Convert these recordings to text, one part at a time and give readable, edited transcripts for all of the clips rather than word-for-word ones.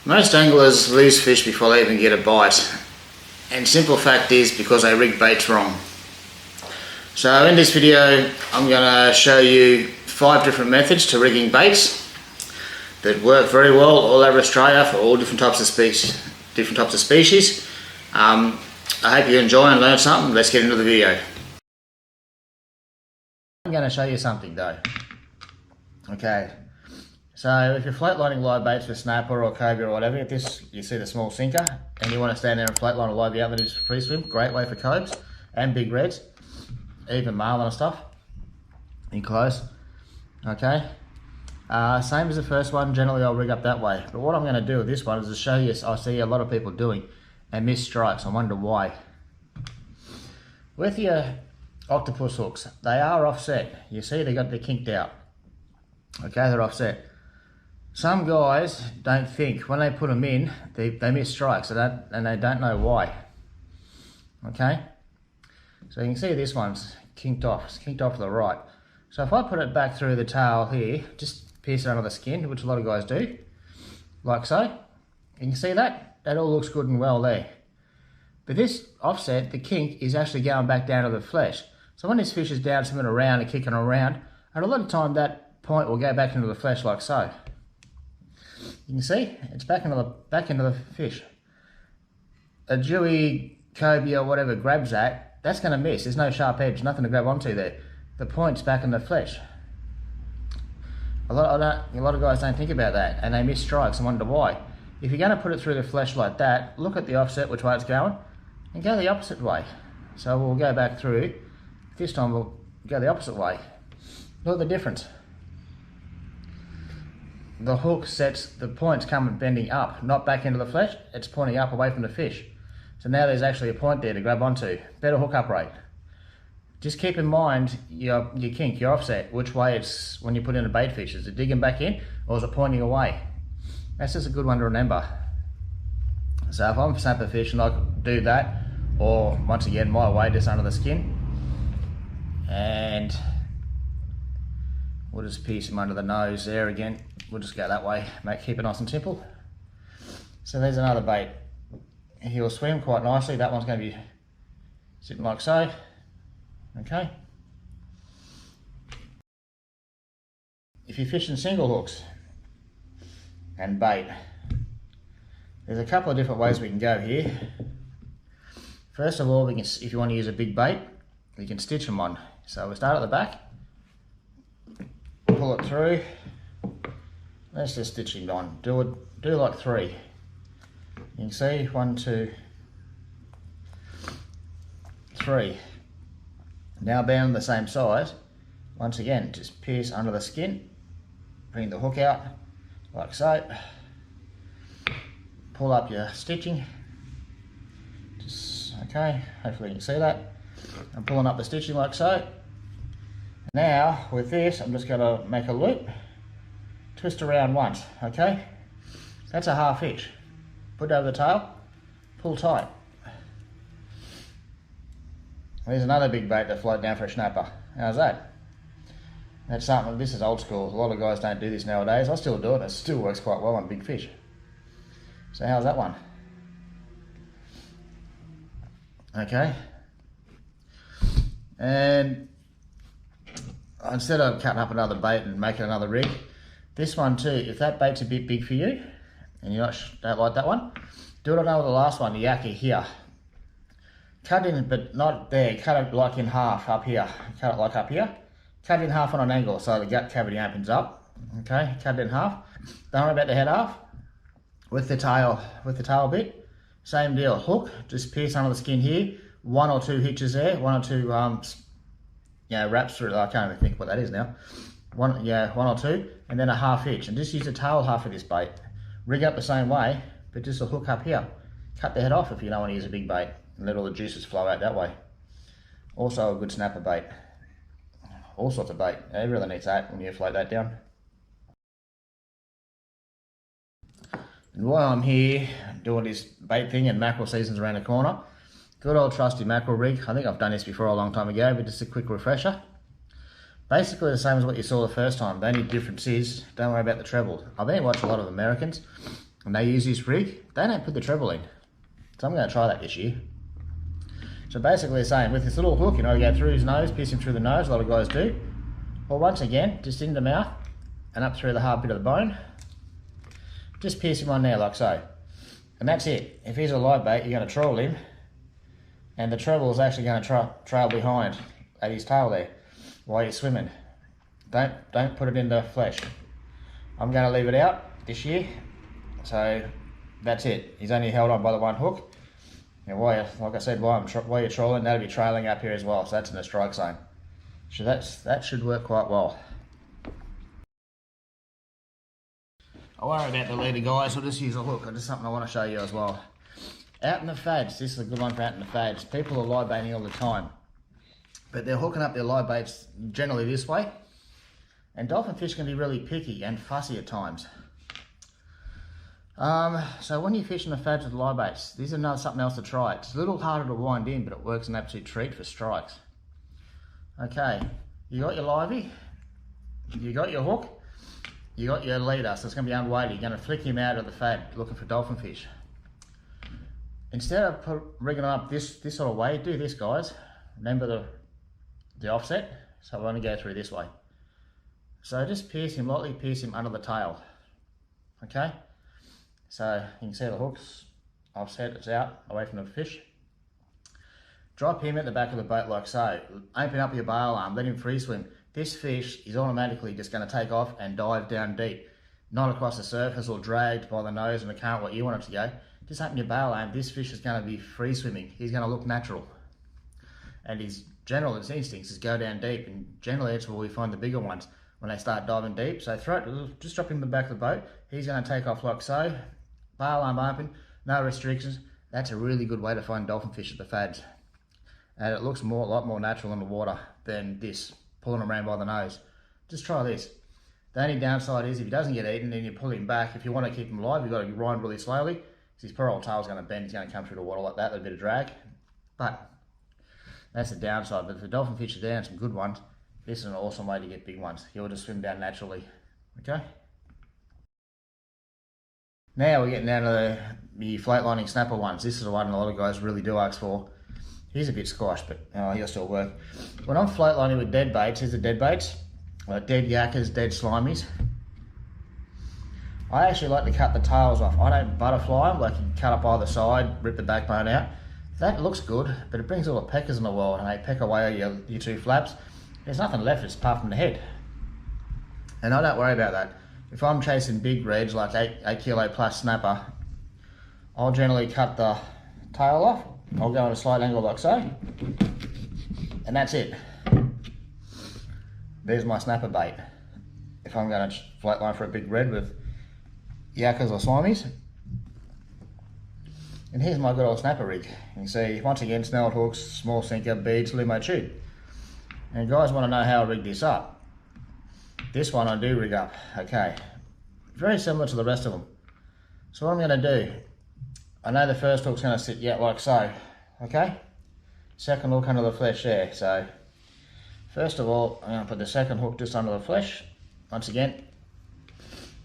Most anglers lose fish before they even get a bite, and simple fact is because they rig baits wrong. So in this video I'm going to show you 5 different methods to rigging baits that work very well all over Australia for all different types of species. I hope you enjoy and learn something. Let's get into the video. I'm going to show you something though. Okay, so if you're float lining live baits with snapper or cobia or whatever, if this, you see the small sinker and you want to stand there and float line a live outlet is free swim, great way for cobes and big reds, even marlin and stuff in close. Okay, same as the first one, generally I'll rig up that way, but what I'm going to do with this one is to show you, I see a lot of people doing and miss strikes. I wonder why. With your octopus hooks, they are offset. You see they're kinked out. Okay, they're offset. Some guys don't think when they put them in, they miss strikes, and they don't know why. Okay, so you can see this one's kinked off. It's kinked off to the right. So if I put it back through the tail here, just pierce it under the skin, which a lot of guys do, like so. You can see that? That all looks good and well there. But this offset, the kink, is actually going back down to the flesh. So when this fish is down, swimming around and kicking around, and a lot of time that point will go back into the flesh like so. You can see it's back into the fish. A dewy cobia or whatever grabs that, that's going to miss. There's no sharp edge, nothing to grab onto there. The point's back in the flesh. A lot of guys don't think about that, and they miss strikes and wonder why. If you're going to put it through the flesh like that, look at the offset, which way it's going, and go the opposite way. So we'll go back through. This time we'll go the opposite way. Look at the difference. The hook sets, the point's coming bending up, not back into the flesh, it's pointing up away from the fish. So now there's actually a point there to grab onto. Better hook up rate. Just keep in mind your kink, your offset, which way it's, when you put in a bait fish, is it digging back in or is it pointing away? That's just a good one to remember. So if I'm snapper fishing, I can do that, or once again my way, just under the skin. And we'll just pierce him under the nose there again. We'll just go that way, keep it nice and simple. So there's another bait. He'll swim quite nicely. That one's going to be sitting like so. Okay. If you're fishing single hooks and bait, there's a couple of different ways we can go here. First of all, if you want to use a big bait, you can stitch them on. So we'll start at the back, pull it through. Let's just stitch it on. Do like 3. You can see 1, 2, 3. Now bound the same size. Once again, just pierce under the skin, bring the hook out like so. Pull up your stitching. Just okay. Hopefully you can see that. I'm pulling up the stitching like so. Now with this, I'm just going to make a loop. Twist around once, okay? That's a half hitch. Put it over the tail, pull tight. There's another big bait that float down for a snapper. How's that? That's something, this is old school. A lot of guys don't do this nowadays. I still do it, it still works quite well on big fish. So how's that one? Okay. And instead of cutting up another bait and making another rig, this one too, if that bait's a bit big for you and you don't like that one, do what I done with the last one, the yaki here. Cut in, but not there, cut it like in half up here. Cut it like up here. Cut it in half on an angle so the gut cavity opens up. Okay, cut it in half. Don't worry about the head half. With the tail bit, same deal. Hook, just pierce under the skin here. 1 or 2 hitches there, 1 or 2 wraps through it. I can't even think what that is now. 1 or 2, and then a half hitch, and just use the tail half of this bait. Rig up the same way, but just a hook up here. Cut the head off if you don't want to use a big bait, and let all the juices flow out that way. Also a good snapper bait. All sorts of bait. It really needs that when you float that down. And while I'm here doing this bait thing and mackerel season's around the corner, good old trusty mackerel rig. I think I've done this before a long time ago, but just a quick refresher. Basically the same as what you saw the first time. The only difference is, don't worry about the treble. I've been watching a lot of Americans, and they use this rig, they don't put the treble in. So I'm going to try that this year. So basically the same, with this little hook, you know, you go through his nose, pierce him through the nose, a lot of guys do. Or once again, just in the mouth, and up through the hard bit of the bone. Just pierce him on there like so. And that's it. If he's a live bait, you're going to trawl him, and the treble is actually going to trail behind at his tail there while you're swimming. Don't put it in the flesh. I'm going to leave it out this year. So that's it. He's only held on by the one hook. And while, like I said, while you're trolling, that'll be trailing up here as well. So that's in the strike zone. So that should work quite well. I worry about the leader, guys. I'll just use a hook. Just something I want to show you as well. Out in the fads, this is a good one for out in the fads. People are live baiting all the time, but they're hooking up their live baits generally this way. And dolphin fish can be really picky and fussy at times. So when you're fishing the fads with live baits, these are something else to try. It's a little harder to wind in, but it works an absolute treat for strikes. Okay, you got your livey, you got your hook, you got your leader, so it's going to be unweighted. You're going to flick him out of the fad looking for dolphin fish. Instead of rigging them up this sort of way, do this, guys. Remember the offset, so we're going to go through this way. So just pierce him lightly, pierce him under the tail. Okay, so you can see the hooks offset, it's out away from the fish. Drop him at the back of the boat like so. Open up your bail arm, let him free swim. This fish is automatically just going to take off and dive down deep, not across the surface or dragged by the nose and the current where you want it to go. Just open your bail arm. This fish is going to be free swimming. He's going to look natural, and his general instincts is go down deep, and generally that's where we find the bigger ones when they start diving deep. So just drop him in the back of the boat. He's going to take off like so. Bail arm open, no restrictions. That's a really good way to find dolphin fish at the fads. And it looks a lot more natural in the water than this, pulling him around by the nose. Just try this. The only downside is if he doesn't get eaten, then you pull him back. If you want to keep him alive, you've got to grind really slowly, because his poor old tail's going to bend. He's going to come through the water like that with a bit of drag. But that's the downside. But if the dolphin fish are down, some good ones, this is an awesome way to get big ones. He'll just swim down naturally. Okay? Now we're getting down to the float lining snapper ones. This is the one a lot of guys really do ask for. He's a bit squashed, but he'll still work. When I'm float lining with dead baits, here's the dead baits, like dead yakkers, dead slimies. I actually like to cut the tails off. I don't butterfly them, like you cut up either side, rip the backbone out. That looks good, but it brings all the peckers in the world, and they peck away at your two flaps. There's nothing left apart from the head. And I don't worry about that. If I'm chasing big reds, like 8 kilo plus snapper, I'll generally cut the tail off. I'll go at a slight angle like so, and that's it. There's my snapper bait. If I'm going to float line for a big red with yakkers or slimies. And here's my good old snapper rig. You can see, once again, snelled hooks, small sinker, beads, limo tube. And guys want to know how I rig this up. This one I do rig up, okay. Very similar to the rest of them. So what I'm going to do, I know the first hook's going to sit like so, okay? Second hook under the flesh there. So first of all, I'm going to put the second hook just under the flesh. Once again,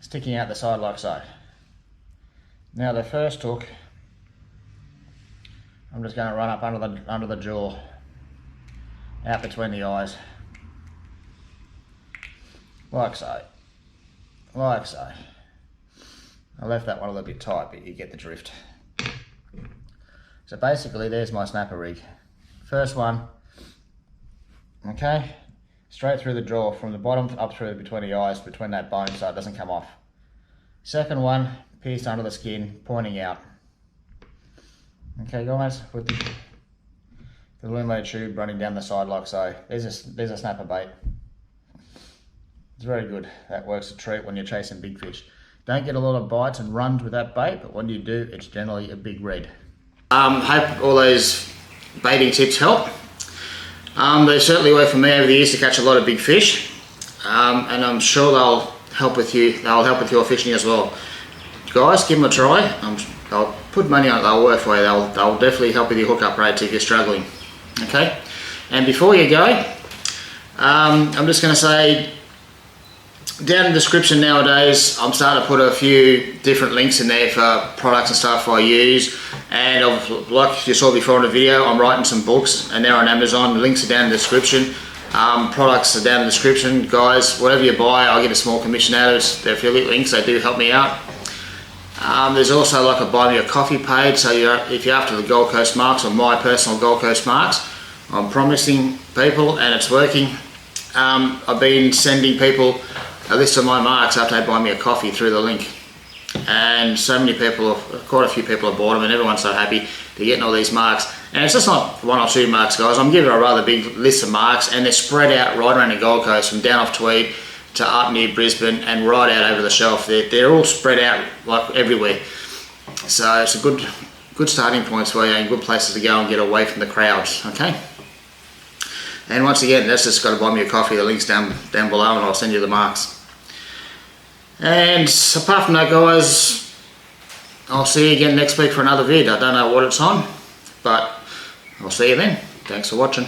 sticking out the side like so. Now the first hook, I'm just going to run up under the jaw, out between the eyes, like so, like so. I left that one a little bit tight, but you get the drift. So basically, there's my snapper rig. First one, okay, straight through the jaw, from the bottom up through between the eyes, between that bone, so it doesn't come off. Second one, pierced under the skin, pointing out. Okay, guys, with the limo tube running down the side like so. There's a snapper bait. It's very good. That works a treat when you're chasing big fish. Don't get a lot of bites and runs with that bait, but when you do, it's generally a big red. Hope all those baiting tips help. They certainly work for me over the years to catch a lot of big fish, and I'm sure they'll help with you. They'll help with your fishing as well. Guys, give them a try. I'll put money on it. They'll work for you. They'll definitely help with your hookup rates if you're struggling. Okay. And before you go, I'm just going to say, down in the description nowadays, I'm starting to put a few different links in there for products and stuff I use. And like you saw before in the video, I'm writing some books and they're on Amazon. The links are down in the description. Products are down in the description. Guys, whatever you buy, I get a small commission out of it. They're affiliate links, they do help me out. There's also like a buy me a coffee page, so if you're after the Gold Coast marks or my personal Gold Coast marks, I'm promising people and it's working. I've been sending people a list of my marks after they buy me a coffee through the link. And so many people, quite a few people have bought them and everyone's so happy they're getting all these marks. And it's just not one or two marks, guys. I'm giving a rather big list of marks and they're spread out right around the Gold Coast, from down off Tweed to up near Brisbane and right out over the shelf. They're all spread out like everywhere. So it's a good starting point for you and good places to go and get away from the crowds, okay? And once again, that's just got to buy me a coffee. The link's down below and I'll send you the marks. And apart from that, guys, I'll see you again next week for another vid. I don't know what it's on, but I'll see you then. Thanks for watching.